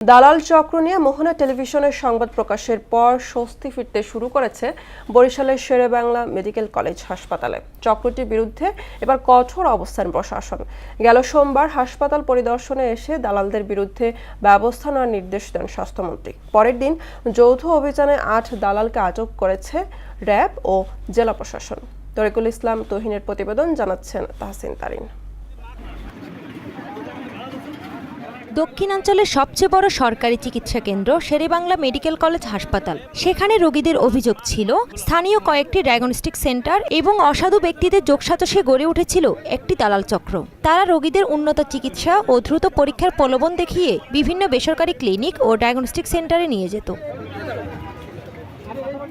দালাল চক্র নিয়ে মোহনা টেলিভিশনের সংবাদ প্রকাশের পর স্বস্তি ফিরতে শুরু করেছে বরিশালের শেরেবাংলা মেডিকেল কলেজ হাসপাতালে। চক্রটির বিরুদ্ধে এবার কঠোর অবস্থান প্রশাসন। গেল সোমবার হাসপাতাল পরিদর্শনে এসে দালালদের বিরুদ্ধে ব্যবস্থা নেওয়ার নির্দেশ দেন স্বাস্থ্যমন্ত্রী। পরের দিন যৌথ অভিযানে ৮ দালালকে আটক করেছে র্যাব ও জেলা প্রশাসন। তরিকুল ইসলাম তুহিনের প্রতিবেদন, জানাচ্ছেন তাহসিন তারিন। দক্ষিণাঞ্চলের সবচেয়ে বড় সরকারি চিকিৎসা কেন্দ্র শেরেবাংলা মেডিকেল কলেজ হাসপাতাল। সেখানে রোগীদের অভিযোগ ছিল স্থানীয় কয়েকটি ডায়াগনস্টিক সেন্টার এবং অসাধু ব্যক্তিদের যোগসাজশে গড়ে উঠেছিল একটি দালাল চক্র। তারা রোগীদের উন্নত চিকিৎসা ও দ্রুত পরীক্ষার প্রলোভন দেখিয়ে বিভিন্ন বেসরকারি ক্লিনিক ও ডায়াগনস্টিক সেন্টারে নিয়ে যেত।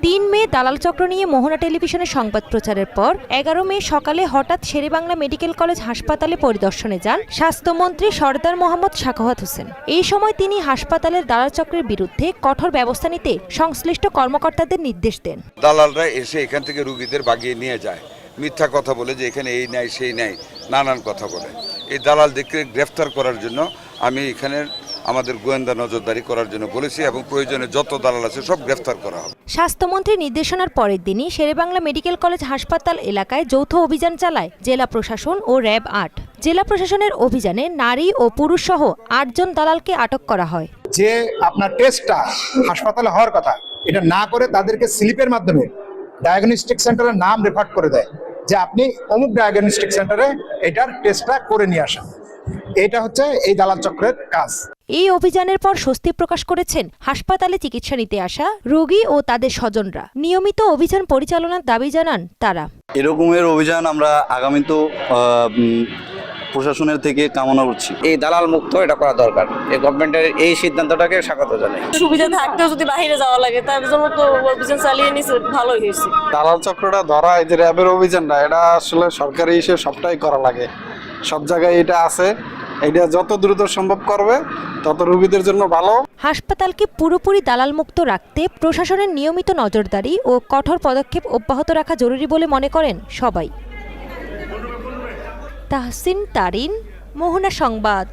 ৩ মে দালাল চক্র নিয়ে মোহনা টেলিভিশনের সংবাদ প্রচারের পর ১১ মে সকালে হঠাৎ শেরেবাংলা মেডিকেল কলেজ হাসপাতালে পরিদর্শনে যান স্বাস্থ্যমন্ত্রী সরদার মোহাম্মদ সাখাওয়াত হোসেন। এই সময় তিনি হাসপাতালের দালাল চক্রের বিরুদ্ধে কঠোর ব্যবস্থা নিতে সংশ্লিষ্ট কর্মকর্তাদের নির্দেশ দেন। দালালরা এসে এখান থেকে রোগীদের বাগিয়ে নিয়ে যায়, মিথ্যা কথা বলে যে এখানে এই নাই সেই নাই, নানান কথা বলে। এই দালালদেরকে গ্রেফতার করার জন্য আমি এখানে আমাদের গোয়েন্দা নজরদারি করার জন্য বলেছি এবং প্রয়োজনে যত দালাল আছে সব গ্রেফতার করা হবে। স্বাস্থ্যমন্ত্রীর নির্দেশনার পরের দিনই শেরেবাংলা মেডিকেল কলেজ হাসপাতাল এলাকায় যৌথ অভিযান চালায় জেলা প্রশাসন ও র্যাব ৮। জেলা প্রশাসনের অভিযানে নারী ও পুরুষ সহ ৮ জন দালালকে আটক করা হয়। যে আপনার টেস্টটা হাসপাতালে হওয়ার কথা, এটা না করে তাদেরকে স্লিপের মাধ্যমে ডায়াগনস্টিক সেন্টারের নাম রেফার করে দেয় যে আপনি অমুক ডায়াগনস্টিক সেন্টারে এটার টেস্টটা করে নিয়ে আসেন। এটা হচ্ছে এই দালাল চক্রের কাজ। এই অভিযানের পর স্বস্তি প্রকাশ করেছেন হাসপাতালে চিকিৎসা নিতে আসা রোগী ও তাদের স্বজনরা। নিয়মিত অভিযান পরিচালনার দাবি জানান তারা। এরকমের অভিযান আমরা আগামীতেও প্রশাসনের থেকে কামনা করছি। এই দালাল মুক্ত এটা করা দরকার। এই গভর্নমেন্টের এই সিদ্ধান্তটাকে স্বাগত জানাই। সুবিধা থাকতেও যদি বাইরে যাওয়া লাগে তার জন্য তো অভিযান চালিয়ে নিছে, ভালোই হয়েছে। দালাল চক্রটা ধরা, এই যে র্যাবের অভিযানটা, এটা আসলে সরকারি হিসেবে সবটাই করা লাগে। সব জায়গায় এটা আছে, এটা যত দ্রুত সম্ভব করবে তত রোগীদের জন্য ভালো। হাসপাতালকে পুরোপুরি দালাল মুক্ত রাখতে প্রশাসনের নিয়মিত নজরদারি ও কঠোর পদক্ষেপ অব্যাহত রাখা জরুরি বলে মনে করেন সবাই। তাহসিন তারিন, মোহনা সংবাদ।